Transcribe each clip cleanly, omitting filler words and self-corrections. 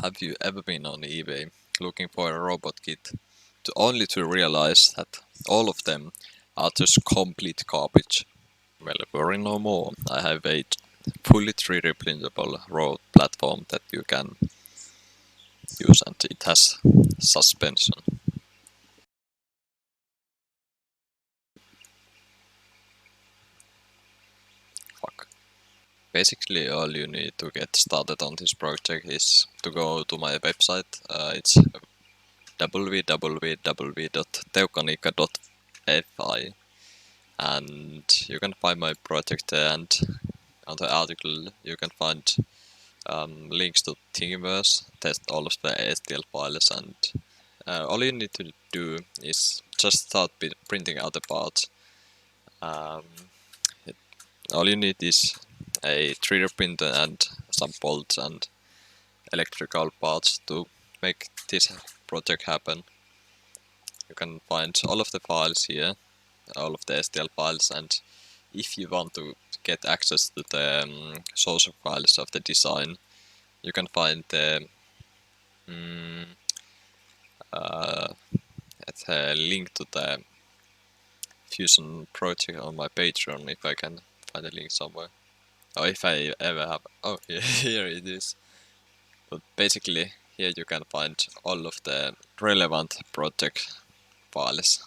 Have you ever been on eBay looking for a robot kit only to realize that all of them are just complete garbage? Well, worry no more. I have a fully 3D printable robot platform that you can use, and it has suspension. Fuck. Basically, all you need to get started on this project is to go to my website. It's www.teukanika.fi, and you can find my project there, and on the article you can find links to Thingiverse, test all of the STL files, and all you need to do is just start printing out the parts. Um, it, all you need is a 3D printer and some bolts and electrical parts to make this project happen. You can find all of the files here, all of the STL files, and if you want to get access to the source files of the design, you can find the mm, it's a link to the Fusion project on my Patreon if I can find a link somewhere. Or if I ever have. Oh, here it is. But basically, here you can find all of the relevant project files.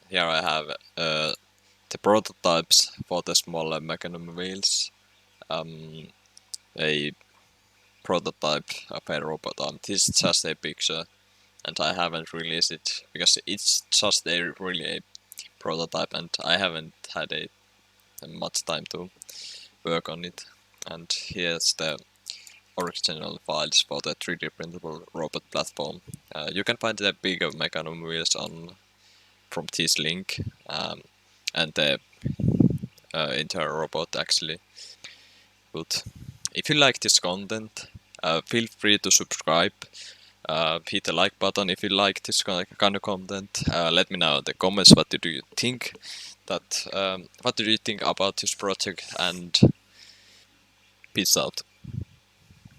Here I have the prototypes for the smaller mechanism wheels, a prototype of a robot arm. This is just a picture, and I haven't released it because it's just a really a prototype, and I haven't had a much time to work on it. And here's the original files for the 3D printable robot platform. You can find the bigger mechanism wheels on from this link, and the entire robot actually. But if you like this content, feel free to subscribe. Hit the like button if you like this kind of content. Let me know in the comments what do you think what do you think about this project, and peace out.